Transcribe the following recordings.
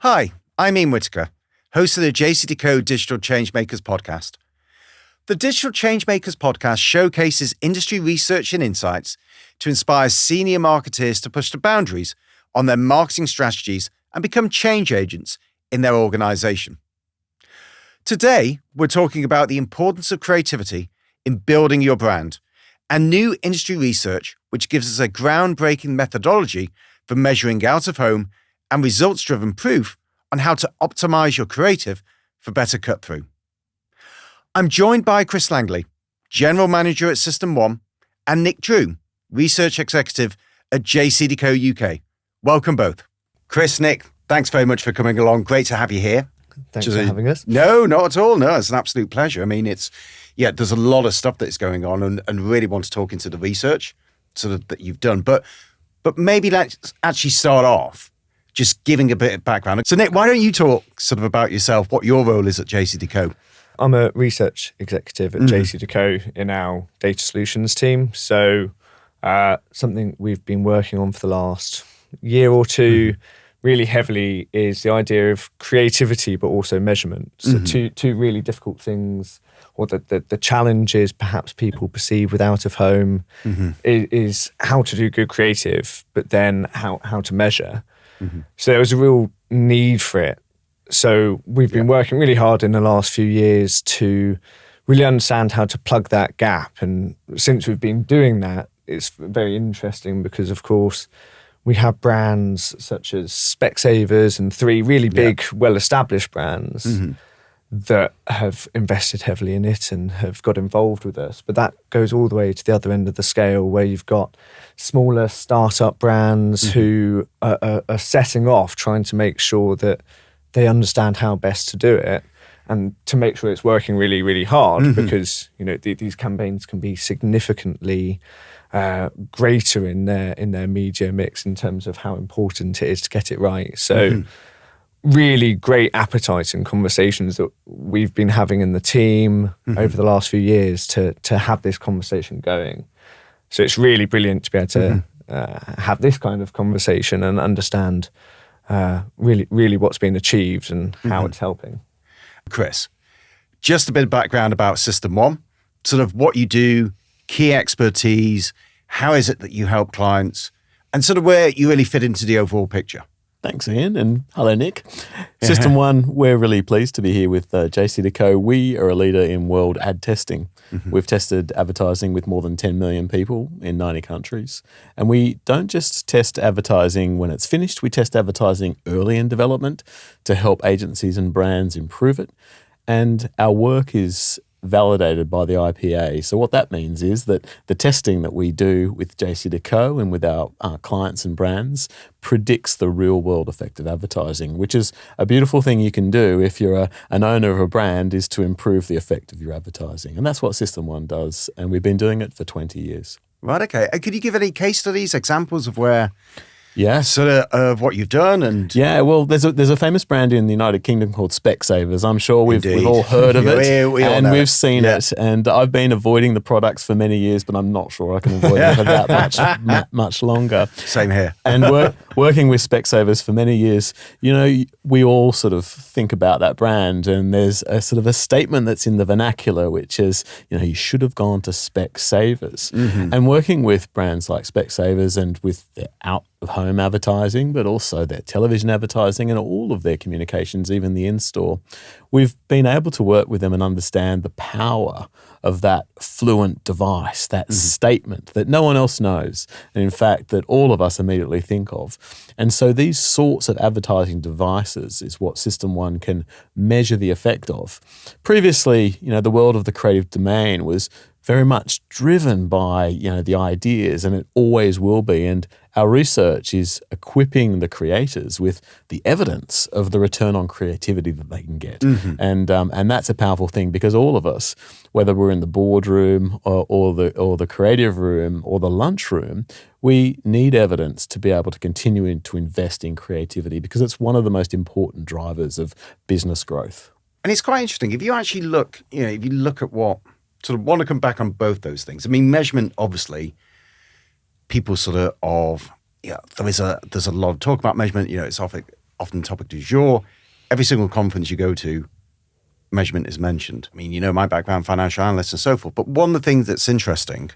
Hi, I'm Ian Whittaker, host of the JCDecaux Digital Changemakers podcast. The Digital Changemakers podcast showcases industry research and insights to inspire senior marketers to push the boundaries on their marketing strategies and become change agents in their organization. Today, we're talking about the importance of creativity in building your brand and new industry research, which gives us a groundbreaking methodology for measuring out-of-home and results-driven proof on how to optimize your creative for better cut-through. I'm joined by Chris Langley, General Manager at System One, and Nick Drewe, Research Executive at JCDecaux UK. Welcome both. Chris, Nick, thanks very much for coming along. Great to have you here. Thanks for having us. No, not at all. No, it's an absolute pleasure. I mean, there's a lot of stuff that's going on and really want to talk into the research sort of that you've done. But maybe let's actually start off just giving a bit of background. So Nick, why don't you talk sort of about yourself, what your role is at JCDecaux? I'm a research executive at JCDecaux in our data solutions team. So something we've been working on for the last year or two really heavily is the idea of creativity, but also measurement. So two really difficult things, or the challenges perhaps people perceive with out of home is how to do good creative, but then how to measure. So there was a real need for it. So we've been working really hard in the last few years to really understand how to plug that gap. And since we've been doing that, it's very interesting because, of course, we have brands such as Specsavers and Three, really big, well-established brands that have invested heavily in it and have got involved with us. But that goes all the way to the other end of the scale where you've got smaller startup brands who are setting off, trying to make sure that they understand how best to do it and to make sure it's working really, really hard because, you know, these campaigns can be significantly greater in their media mix in terms of how important it is to get it right. So really great appetite and conversations that we've been having in the team over the last few years to have this conversation going. So it's really brilliant to be able to have this kind of conversation and understand really what's been achieved and how it's helping. Chris, just a bit of background about System One, sort of what you do, key expertise, how is it that you help clients, and sort of where you really fit into the overall picture. Thanks, Ian, and hello, Nick. System One, we're really pleased to be here with JCDecaux. We are a leader in world ad testing. We've tested advertising with more than 10 million people in 90 countries. And we don't just test advertising when it's finished, we test advertising early in development to help agencies and brands improve it. And our work is validated by the IPA. So what that means is that the testing that we do with JCDecaux and with our clients and brands predicts the real world effect of advertising, which is a beautiful thing you can do if you're an owner of a brand, is to improve the effect of your advertising. And that's what System One does. And we've been doing it for 20 years. Right, okay. Could you give any case studies, examples of where... Yeah, sort of what you've done, and well, there's a famous brand in the United Kingdom called Specsavers. I'm sure we've all heard of it, and we've seen it. And I've been avoiding the products for many years, but I'm not sure I can avoid it for that much longer. Same here. And working with Specsavers for many years, you know, we all sort of think about that brand, and there's a sort of a statement that's in the vernacular, which is, you know, you should have gone to Specsavers. And working with brands like Specsavers and with their out-of-home advertising, but also their television advertising and all of their communications, even the in-store, we've been able to work with them and understand the power of that fluent device, that statement that no one else knows, and in fact that all of us immediately think of. And so these sorts of advertising devices is what System One can measure the effect of. Previously, you know, the world of the creative domain was very much driven by, you know, the ideas, and it always will be. And our research is equipping the creators with the evidence of the return on creativity that they can get. And that's a powerful thing, because all of us, whether we're in the boardroom or the creative room or the lunchroom, we need evidence to be able to continue to invest in creativity, because it's one of the most important drivers of business growth. And it's quite interesting. If you actually look, if you look at what sort of want to come back on both those things. I mean, measurement, obviously, people sort of there's a lot of talk about measurement. It's often often topic du jour. Every single conference you go to, measurement is mentioned. I mean, you know, my background, financial analyst and so forth. But one of the things that's interesting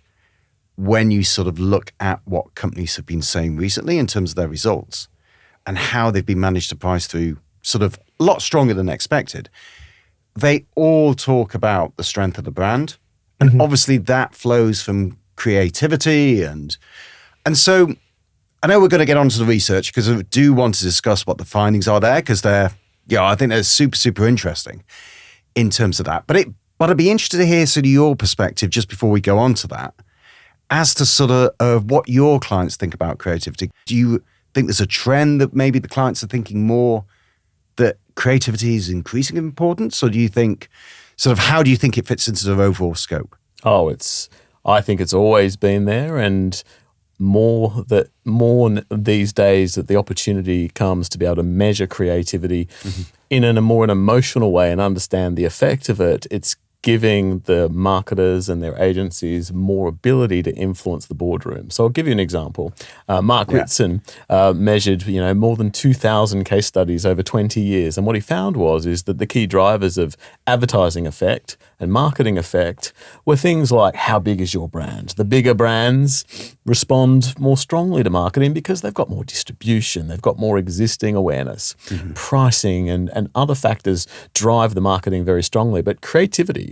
when you sort of look at what companies have been saying recently in terms of their results and how they've been managed to price through sort of a lot stronger than expected, they all talk about the strength of the brand. And obviously that flows from creativity. And so I know we're going to get onto the research because I do want to discuss what the findings are there because I think they're super, super interesting in terms of that. But I'd be interested to hear sort of your perspective just before we go on to that as to sort of what your clients think about creativity. Do you think there's a trend that maybe the clients are thinking more that creativity is increasing in importance? Or do you think how do you think it fits into their overall scope? I think it's always been there, and more these days that the opportunity comes to be able to measure creativity in a more an emotional way and understand the effect of it. It's giving the marketers and their agencies more ability to influence the boardroom. So I'll give you an example. Mark Ritson measured, more than 2,000 case studies over 20 years. And what he found is that the key drivers of advertising effect and marketing effect were things like how big is your brand? The bigger brands respond more strongly to marketing because they've got more distribution, they've got more existing awareness. Pricing and other factors drive the marketing very strongly. But creativity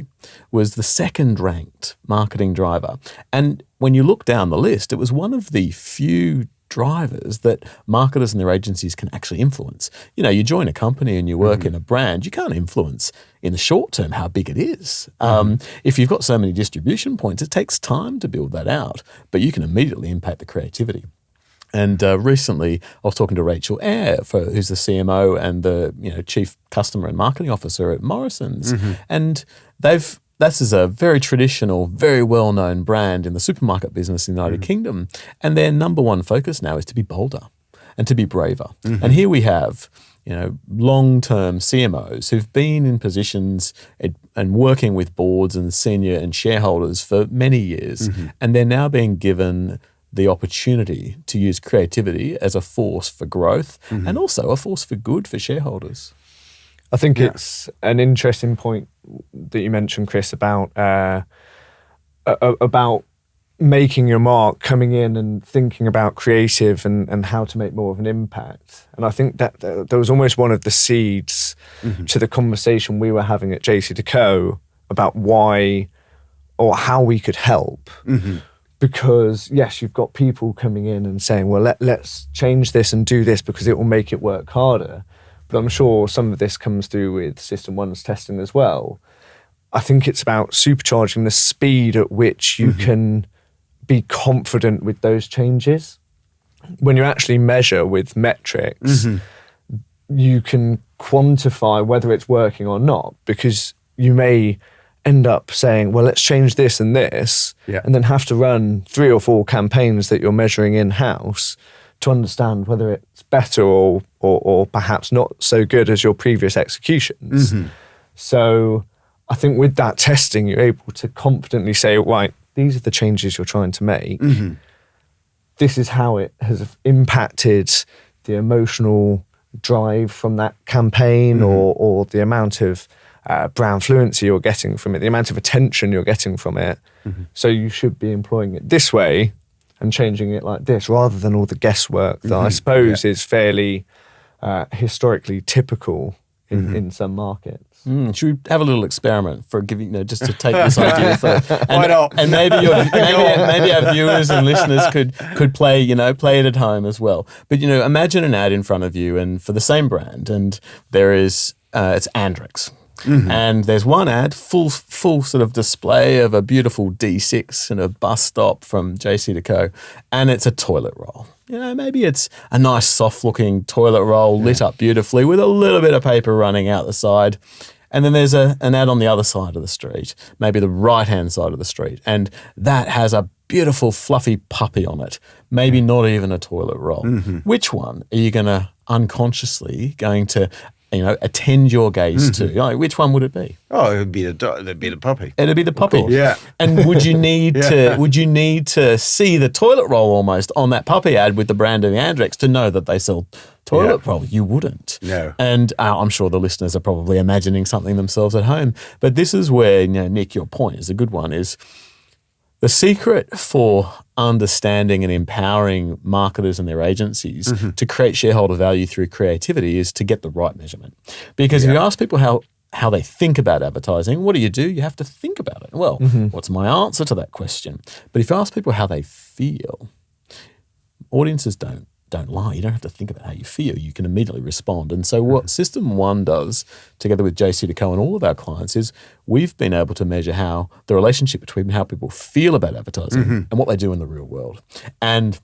was the second ranked marketing driver. And when you look down the list, it was one of the few drivers that marketers and their agencies can actually influence. You join a company and you work in a brand, you can't influence in the short term how big it is. If you've got so many distribution points, it takes time to build that out, but you can immediately impact the creativity. And recently, I was talking to Rachel Eyre, who's the CMO and the Chief Customer and Marketing Officer at Morrison's, and this is a very traditional, very well-known brand in the supermarket business in the United Kingdom, and their number one focus now is to be bolder and to be braver. And here we have long-term CMOs who've been in positions and working with boards and senior and shareholders for many years, and they're now being given the opportunity to use creativity as a force for growth and also a force for good for shareholders. I think it's an interesting point that you mentioned, Chris, about making your mark, coming in and thinking about creative and how to make more of an impact. And I think that there was almost one of the seeds to the conversation we were having at JCDecaux about why or how we could help. Because yes, you've got people coming in and saying, well, let's change this and do this because it will make it work harder. But I'm sure some of this comes through with System 1's testing as well. I think it's about supercharging the speed at which you can be confident with those changes. When you actually measure with metrics, you can quantify whether it's working or not, because you may end up saying, well, let's change this and this, and then have to run 3 or 4 campaigns that you're measuring in-house to understand whether it's better or perhaps not so good as your previous executions. So I think with that testing, you're able to confidently say, right, these are the changes you're trying to make. This is how it has impacted the emotional drive from that campaign or the amount of brand fluency you're getting from it, the amount of attention you're getting from it. So you should be employing it this way and changing it like this, rather than all the guesswork that I suppose is fairly historically typical in some markets. Should we have a little experiment for giving, just to take this idea further? Why not? And maybe our viewers and listeners could play it at home as well. But imagine an ad in front of you, and for the same brand, and there is it's Andrex. And there's one ad, full sort of display of a beautiful D6 and a bus stop from JCDecaux, and it's a toilet roll. Maybe it's a nice soft-looking toilet roll lit up beautifully with a little bit of paper running out the side. And then there's an ad on the other side of the street, maybe the right-hand side of the street, and that has a beautiful fluffy puppy on it, maybe not even a toilet roll. Which one are you unconsciously going to attend your gaze to? Like, which one would it be? Oh, it'd be the puppy. It'd be the puppy. Yeah. And would you need to see the toilet roll almost on that puppy ad with the brand of the Andrex to know that they sell toilet roll? You wouldn't. No. And I'm sure the listeners are probably imagining something themselves at home. But this is where, Nick, your point is a good one, is the secret for understanding and empowering marketers and their agencies to create shareholder value through creativity is to get the right measurement. Because if you ask people how they think about advertising, what do? You have to think about it. Well, what's my answer to that question? But if you ask people how they feel, audiences don't lie. You don't have to think about how you feel. You can immediately respond. And so what System 1 does, together with JCDecaux and all of our clients, is we've been able to measure how the relationship between how people feel about advertising and what they do in the real world. And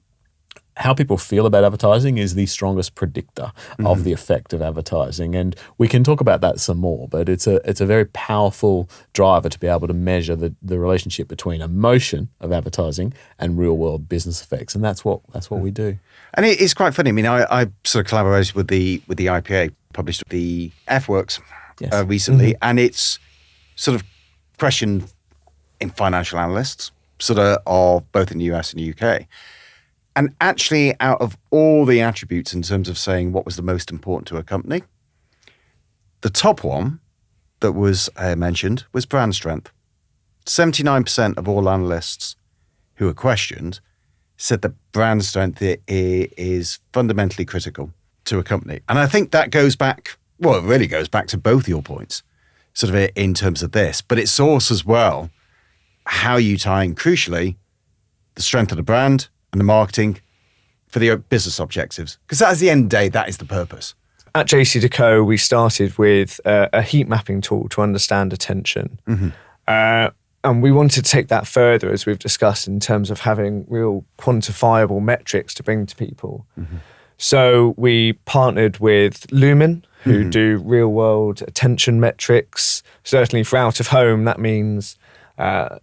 how people feel about advertising is the strongest predictor of the effect of advertising. And we can talk about that some more, but it's a very powerful driver to be able to measure the relationship between emotion of advertising and real world business effects. And that's what we do. And it's quite funny. I mean, I sort of collaborated with the IPA, published the F-Works recently, and it's sort of questioned in financial analysts, sort of both in the US and the UK. And actually, out of all the attributes in terms of saying what was the most important to a company, the top one that was mentioned was brand strength. 79% of all analysts who were questioned said that brand strength is fundamentally critical to a company. And I think that goes back, well, it really goes back to both your points, sort of in terms of this. But it's also as well how you tie in, crucially, the strength of the brand and the marketing for the business objectives. Because at the end of the day, that is the purpose. At JCDecaux, we started with a heat mapping tool to understand attention. And we wanted to take that further, as we've discussed, in terms of having real quantifiable metrics to bring to people. So we partnered with Lumen, who do real world attention metrics. Certainly for out of home, that means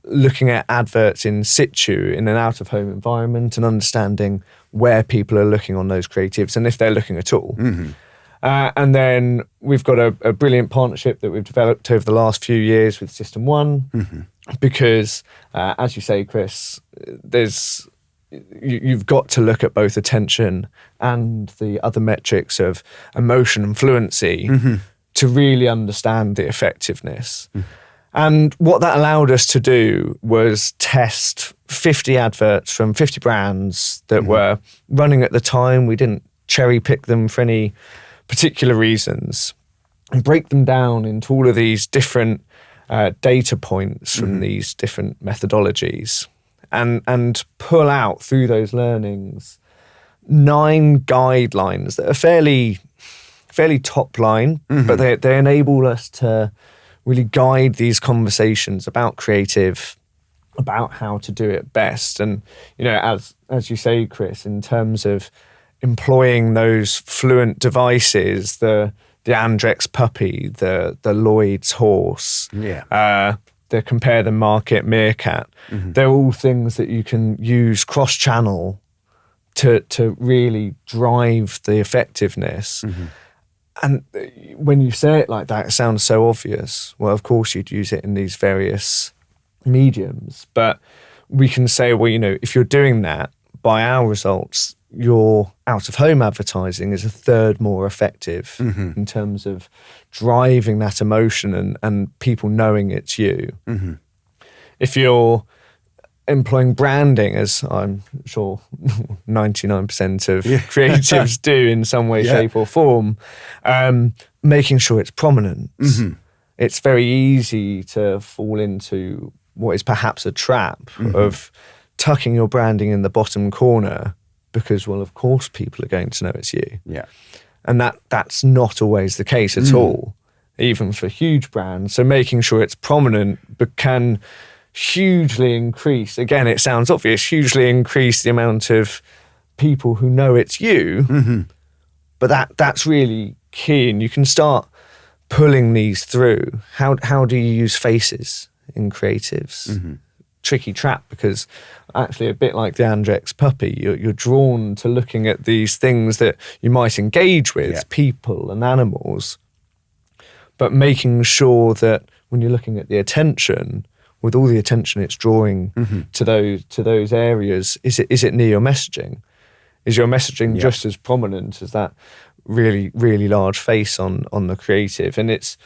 looking at adverts in situ in an out of home environment and understanding where people are looking on those creatives and if they're looking at all. And then we've got a brilliant partnership that we've developed over the last few years with System 1, because as you say, Chris, you've got to look at both attention and the other metrics of emotion and fluency to really understand the effectiveness. And what that allowed us to do was test 50 adverts from 50 brands that were running at the time. We didn't cherry pick them for any particular reasons, and break them down into all of these different data points from these different methodologies, and pull out through those learnings 9 guidelines that are fairly top line, but they enable us to really guide these conversations about creative, about how to do it best. And, as you say, Chris, in terms of employing those fluent devices, the Andrex puppy, the Lloyd's horse, the Compare the Market meerkat, they're all things that you can use cross-channel to really drive the effectiveness. And when you say it like that, it sounds so obvious. Well, of course you'd use it in these various mediums, but we can say, well, if you're doing that, by our results, your out-of-home advertising is a third more effective in terms of driving that emotion and people knowing it's you. If you're employing branding, as I'm sure 99% of creatives do in some way, shape or form, making sure it's prominent. It's very easy to fall into what is perhaps a trap of tucking your branding in the bottom corner because, well, of course people are going to know it's you. And that's not always the case at all, even for huge brands. So making sure it's prominent can hugely increase, again, it sounds obvious, hugely increase the amount of people who know it's you, but that's really key. And you can start pulling these through. How do you use faces in creatives? Tricky trap, because actually a bit like the Andrex puppy, you're drawn to looking at these things that you might engage with, people and animals, but making sure that when you're looking at the attention, with all the attention it's drawing to those areas, is it near your messaging? Is your messaging just as prominent as that really, really large face on the creative? And it's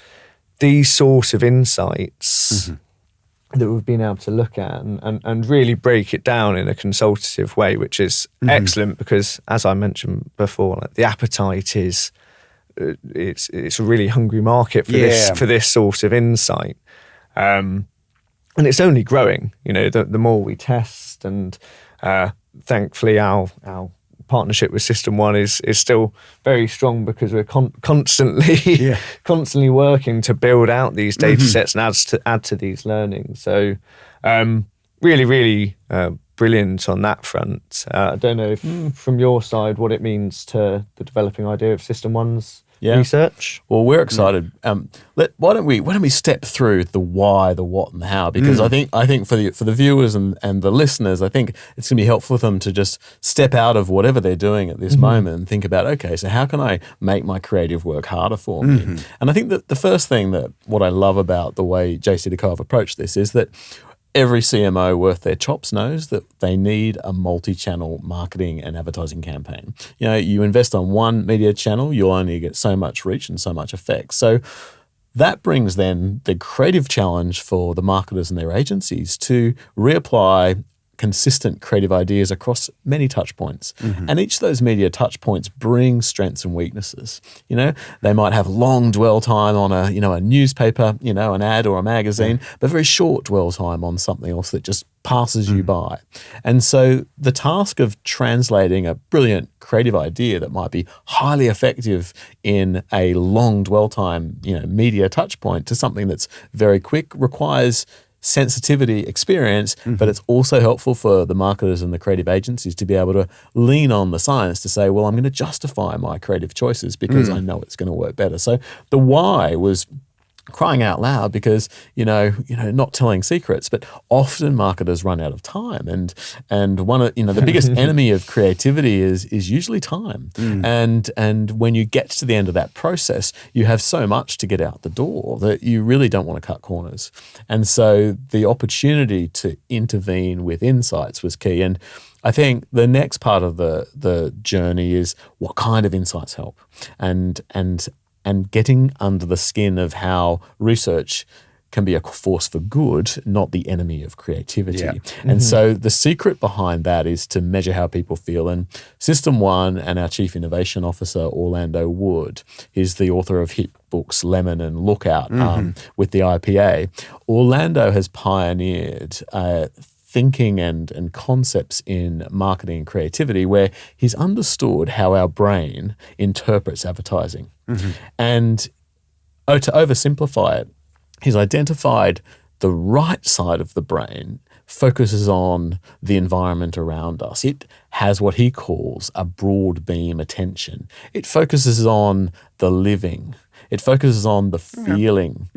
these sort of insights that we've been able to look at and really break it down in a consultative way, which is excellent because, as I mentioned before, like, the appetite is it's a really hungry market for this sort of insight, and it's only growing. You know, the more we test, and thankfully our partnership with System One is still very strong because we're constantly working to build out these data sets and add to these learnings. So really, really brilliant on that front. I don't know if from your side what it means to the developing idea of System One's research. Well, we're excited. Why don't we step through the why, the what, and the how? Because I think for the viewers and the listeners, I think it's going to be helpful for them to just step out of whatever they're doing at this moment and think about, okay, so how can I make my creative work harder for me? And I think that the first thing that what I love about the way JCDecaux have approached this is that every CMO worth their chops knows that they need a multi-channel marketing and advertising campaign. You know, you invest on one media channel, you'll only get so much reach and so much effect. So that brings then the creative challenge for the marketers and their agencies to reapply consistent creative ideas across many touch points. And each of those media touch points brings strengths and weaknesses. You know, they might have long dwell time on a newspaper, an ad or a magazine, but very short dwell time on something else that just passes you by. And so the task of translating a brilliant creative idea that might be highly effective in a long dwell time, media touch point to something that's very quick requires sensitivity, experience, but it's also helpful for the marketers and the creative agencies to be able to lean on the science to say, well, I'm going to justify my creative choices because I know it's going to work better. So the why was crying out loud because, not telling secrets, but often marketers run out of time. And one of, the biggest enemy of creativity is usually time. And when you get to the end of that process, you have so much to get out the door that you really don't want to cut corners. And so the opportunity to intervene with insights was key. And I think the next part of the journey is what kind of insights help and getting under the skin of how research can be a force for good, not the enemy of creativity. And so the secret behind that is to measure how people feel. And System One and our Chief Innovation Officer, Orlando Wood, is the author of hit books Lemon and Lookout with the IPA. Orlando has pioneered thinking and concepts in marketing and creativity where he's understood how our brain interprets advertising. And to oversimplify it, he's identified the right side of the brain focuses on the environment around us. It has what he calls a broad beam attention. It focuses on the living. It focuses on the feeling.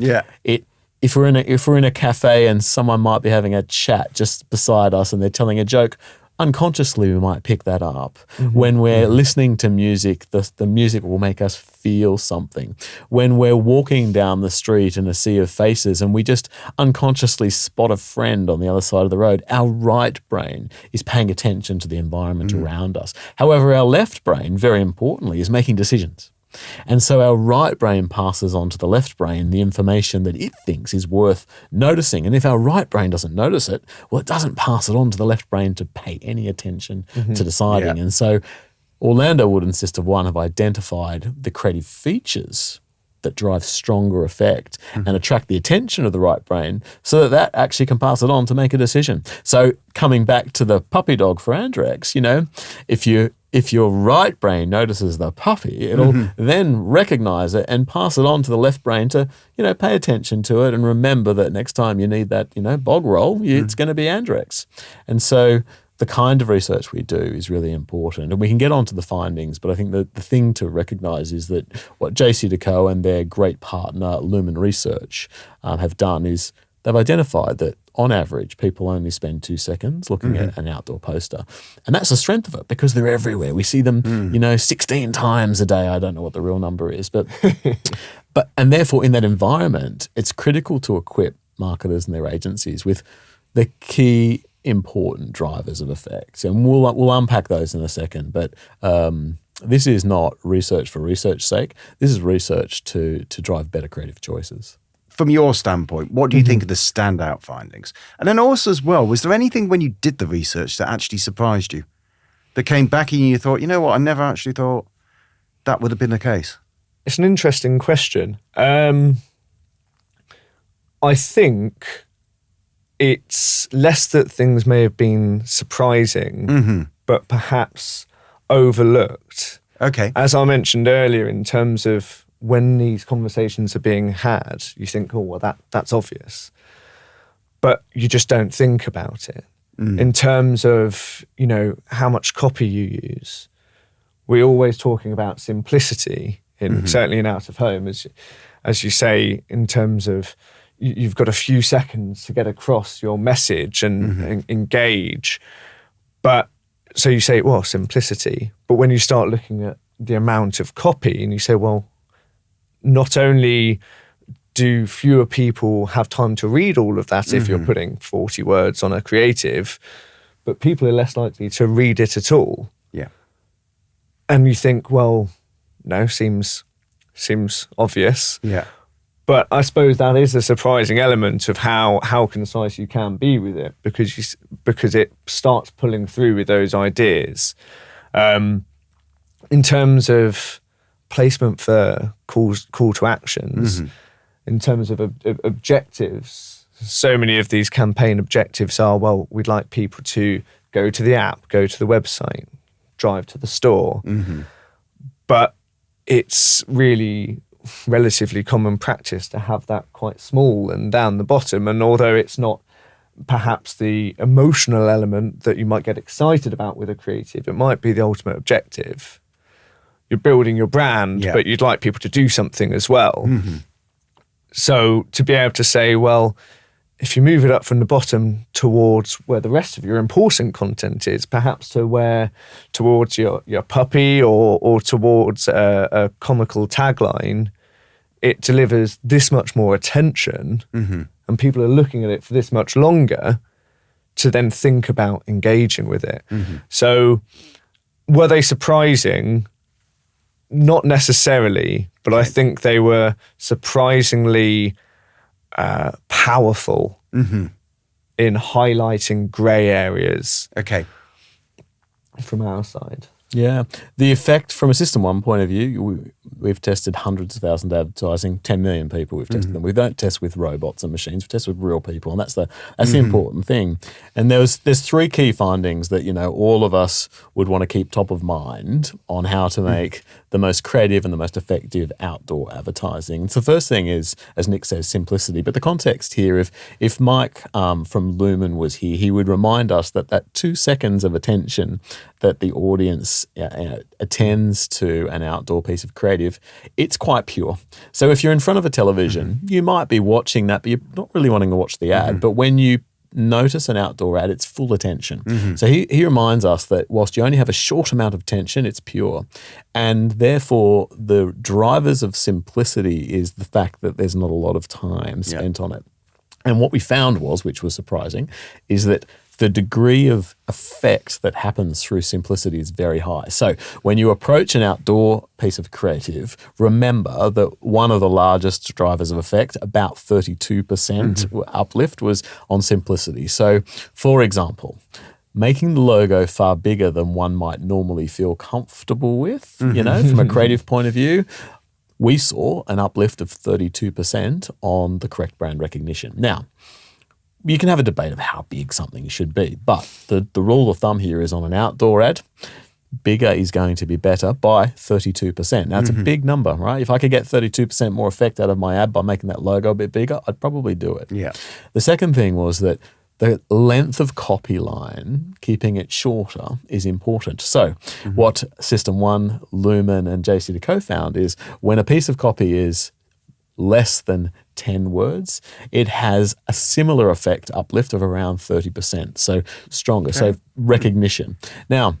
If we're in a cafe and someone might be having a chat just beside us and they're telling a joke, unconsciously we might pick that up. When we're listening to music, the music will make us feel something. When we're walking down the street in a sea of faces and we just unconsciously spot a friend on the other side of the road, our right brain is paying attention to the environment around us. However, our left brain, very importantly, is making decisions. And so our right brain passes on to the left brain the information that it thinks is worth noticing. And if our right brain doesn't notice it, well, it doesn't pass it on to the left brain to pay any attention to deciding. And so Orlando Wood and System One have identified the creative features that drive stronger effect and attract the attention of the right brain so that actually can pass it on to make a decision. So coming back to the puppy dog for Andrex, if your right brain notices the puppy, it'll then recognize it and pass it on to the left brain to, pay attention to it and remember that next time you need that, bog roll, it's going to be Andrex. And so the kind of research we do is really important. And we can get on to the findings, but I think that the thing to recognize is that what JCDecaux and their great partner, Lumen Research, have done is they've identified that on average, people only spend 2 seconds looking at an outdoor poster. And that's the strength of it because they're everywhere. We see them, 16 times a day. I don't know what the real number is, but and therefore in that environment, it's critical to equip marketers and their agencies with the key important drivers of effects. And we'll unpack those in a second, but this is not research for research's sake. This is research to drive better creative choices. From your standpoint, what do you think are the standout findings? And then also as well, was there anything when you did the research that actually surprised you? That came back and you thought, you know what, I never actually thought that would have been the case? It's an interesting question. I think it's less that things may have been surprising, but perhaps overlooked. Okay. As I mentioned earlier, in terms of when these conversations are being had, you think, oh, well, that's obvious. But you just don't think about it. In terms of, how much copy you use. We're always talking about simplicity, certainly in out of home, as you say, in terms of you've got a few seconds to get across your message and engage. But so you say, well, simplicity. But when you start looking at the amount of copy and you say, well, not only do fewer people have time to read all of that if you're putting 40 words on a creative, but people are less likely to read it at all. Yeah. And you think, well, no, seems obvious. Yeah. But I suppose that is a surprising element of how concise you can be with it, because it starts pulling through with those ideas. In terms of placement for call to actions, in terms of objectives, so many of these campaign objectives are, well, we'd like people to go to the app, go to the website, drive to the store. But it's really relatively common practice to have that quite small and down the bottom. And although it's not perhaps the emotional element that you might get excited about with a creative, it might be the ultimate objective. You're building your brand, but you'd like people to do something as well. So to be able to say, well, if you move it up from the bottom towards where the rest of your important content is, perhaps towards your puppy or towards a comical tagline, it delivers this much more attention and people are looking at it for this much longer to then think about engaging with it. So were they surprising? Not necessarily, but I think they were surprisingly powerful in highlighting grey areas. Okay. From our side. Yeah. The effect from a System 1 point of view, we've tested hundreds of thousands of advertising, 10 million people we've tested them. We don't test with robots and machines, we test with real people, and that's the important thing. And there's 3 key findings that, all of us would want to keep top of mind on how to make the most creative and the most effective outdoor advertising. And so the first thing is, as Nick says, simplicity. But the context here, if Mike from Lumen was here, he would remind us that 2 seconds of attention that the audience attends to an outdoor piece of creative, it's quite pure. So if you're in front of a television, you might be watching that, but you're not really wanting to watch the ad. But when you notice an outdoor ad, it's full attention. So he reminds us that whilst you only have a short amount of attention, it's pure. And therefore, the drivers of simplicity is the fact that there's not a lot of time spent on it. And what we found was, which was surprising, is that the degree of effect that happens through simplicity is very high. So when you approach an outdoor piece of creative, remember that one of the largest drivers of effect, about 32% uplift, was on simplicity. So, for example, making the logo far bigger than one might normally feel comfortable with, from a creative point of view, we saw an uplift of 32% on the correct brand recognition. Now, you can have a debate of how big something should be, but the rule of thumb here is on an outdoor ad, bigger is going to be better by 32%. Now, it's a big number, right? If I could get 32% more effect out of my ad by making that logo a bit bigger, I'd probably do it. Yeah. The second thing was that the length of copy line, keeping it shorter, is important. So what System 1, Lumen, and JCDecaux found is when a piece of copy is less than 10 words, it has a similar effect, uplift of around 30%. So stronger. Okay. So recognition. Now,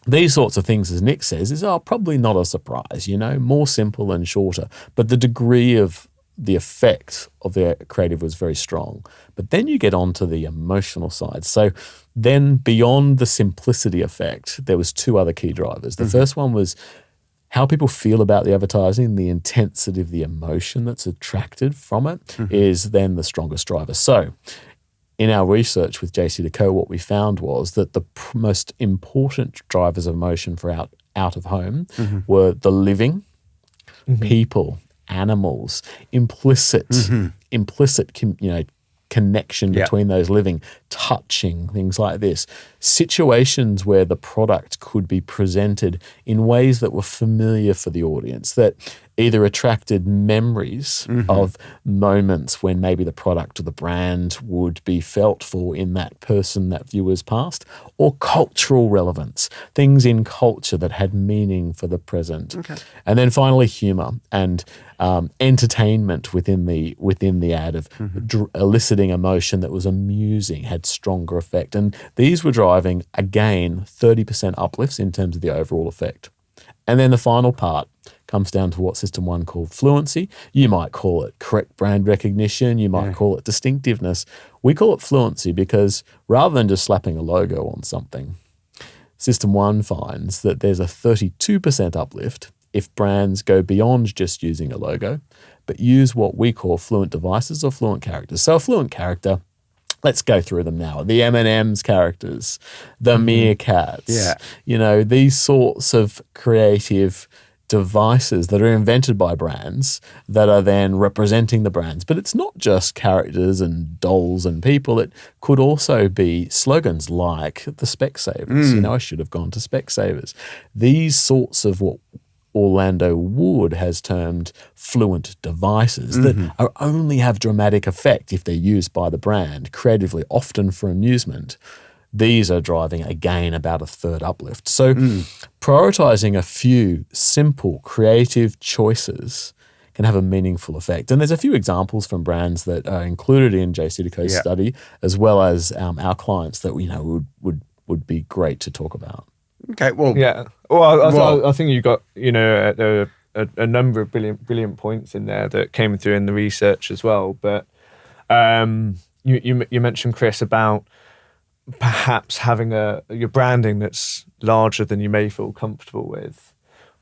these sorts of things, as Nick says, is probably not a surprise, more simple and shorter. But the degree of the effect of the creative was very strong. But then you get onto the emotional side. So then beyond the simplicity effect, there was two other key drivers. The first one was how people feel about the advertising, the intensity of the emotion that's attracted from it is then the strongest driver. So in our research with JCDecaux, what we found was that the most important drivers of emotion for out of home were the living, people, animals, implicit, connection between those living, touching, things like this. Situations where the product could be presented in ways that were familiar for the audience, that either attracted memories of moments when maybe the product or the brand would be felt for in that person, that viewer's past, or cultural relevance, things in culture that had meaning for the present. Okay. And then finally, humor and entertainment within the ad of eliciting emotion that was amusing, had stronger effect. And these were driving, again, 30% uplifts in terms of the overall effect. And then the final part comes down to what System 1 called fluency. You might call it correct brand recognition. You might call it distinctiveness. We call it fluency because rather than just slapping a logo on something, System 1 finds that there's a 32% uplift if brands go beyond just using a logo, but use what we call fluent devices or fluent characters. So a fluent character, let's go through them now. The M&M's characters, the meerkats, these sorts of creative devices that are invented by brands that are then representing the brands. But it's not just characters and dolls and people. It could also be slogans like the Specsavers. I should have gone to Specsavers. These sorts of what Orlando Wood has termed fluent devices that only have dramatic effect if they're used by the brand creatively, often for amusement. These are driving, again, about a third uplift. So prioritizing a few simple, creative choices can have a meaningful effect. And there's a few examples from brands that are included in JCDecaux's study, as well as our clients that we know would be great to talk about. Okay, well... Yeah. Well, I think you got, a number of brilliant points in there that came through in the research as well. But you mentioned, Chris, about perhaps having your branding that's larger than you may feel comfortable with.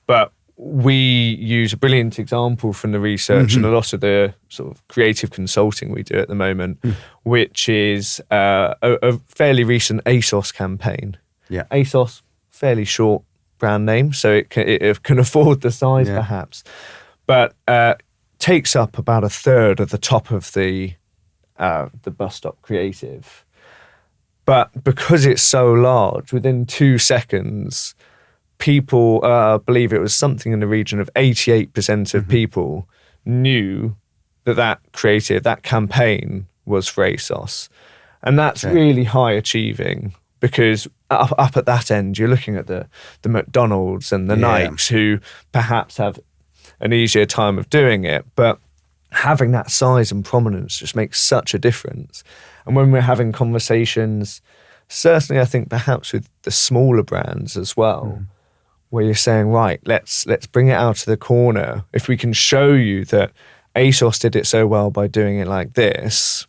But we use a brilliant example from the research and a lot of the sort of creative consulting we do at the moment, which is a fairly recent ASOS campaign. Yeah, ASOS, fairly short brand name, so it can afford the size perhaps, but takes up about a third of the top of the bus stop creative. But because it's so large, within 2 seconds, people, I believe it was something in the region of 88% of people knew that creative, that campaign was for ASOS. And that's really high achieving because up at that end, you're looking at the McDonald's and the Nikes who perhaps have an easier time of doing it. But having that size and prominence just makes such a difference. And when we're having conversations, certainly I think perhaps with the smaller brands as well, where you're saying, right, let's bring it out to the corner. If we can show you that ASOS did it so well by doing it like this,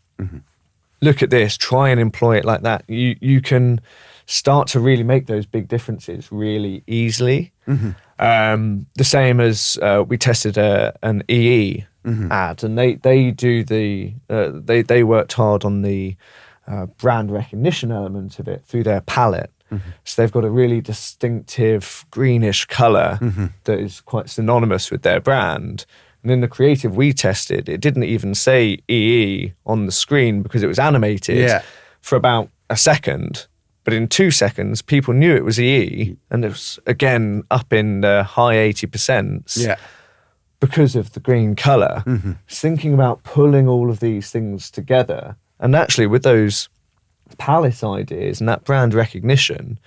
look at this, try and employ it like that. You can start to really make those big differences really easily. The same as we tested an EE ad, and they do they worked hard on the brand recognition element of it through their palette. So they've got a really distinctive greenish color that is quite synonymous with their brand. And in the creative we tested, it didn't even say EE on the screen because it was animated for about a second. But in 2 seconds, people knew it was EE, and it was, again, up in the high 80%. Because of the green colour. It's thinking about pulling all of these things together. And actually, with those palette ideas and that brand recognition,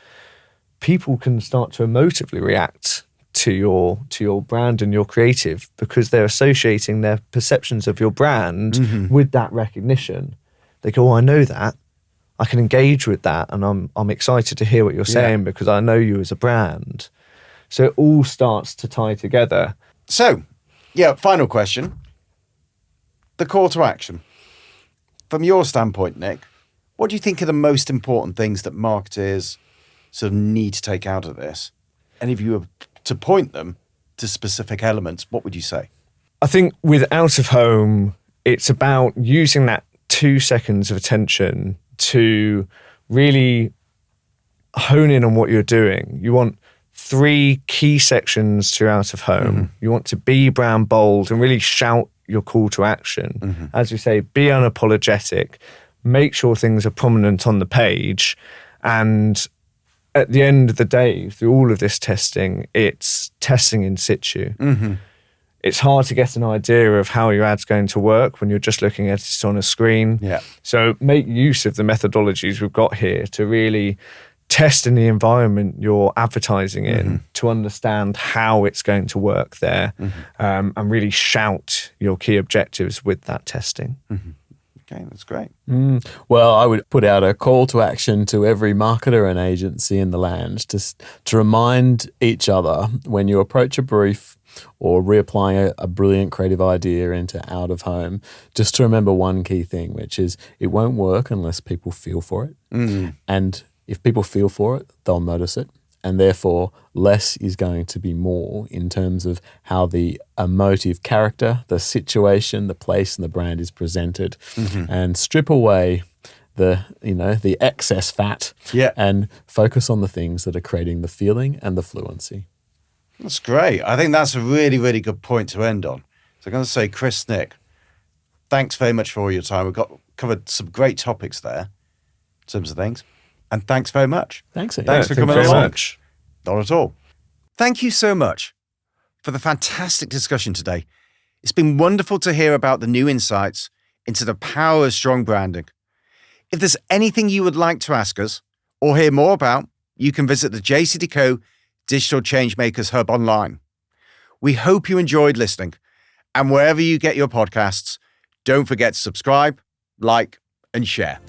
people can start to emotively react to your brand and your creative, because they're associating their perceptions of your brand with that recognition. They go, oh, I know that. I can engage with that, and I'm excited to hear what you're saying because I know you as a brand. So it all starts to tie together. So, final question. The call to action. From your standpoint, Nick, what do you think are the most important things that marketers sort of need to take out of this? And if you were to point them to specific elements, what would you say? I think with out of home, it's about using that 2 seconds of attention to really hone in on what you're doing. You want 3 key sections to out of home. You want to be brand bold and really shout your call to action. As you say, be unapologetic, make sure things are prominent on the page. And at the end of the day, through all of this testing, it's testing in situ. It's hard to get an idea of how your ad's going to work when you're just looking at it on a screen. So make use of the methodologies we've got here to really test in the environment you're advertising in to understand how it's going to work there, and really shout your key objectives with that testing. Okay, that's great. Well, I would put out a call to action to every marketer and agency in the land to remind each other when you approach a brief or reapplying a brilliant creative idea into out of home, just to remember one key thing, which is it won't work unless people feel for it. And if people feel for it, they'll notice it. And therefore, less is going to be more in terms of how the emotive character, the situation, the place, and the brand is presented. And strip away the excess fat and focus on the things that are creating the feeling and the fluency. That's great. I think that's a really, really good point to end on. So I'm going to say, Chris, Nick, thanks very much for all your time. We've covered some great topics there in terms of things. And thanks very much. Thanks, Ian. Thanks for coming very along. much. Not at all. Thank you so much for the fantastic discussion today. It's been wonderful to hear about the new insights into the power of strong branding. If there's anything you would like to ask us or hear more about, you can visit the JCDecaux Digital Changemakers Hub online. We hope you enjoyed listening, and wherever you get your podcasts, don't forget to subscribe, like, and share.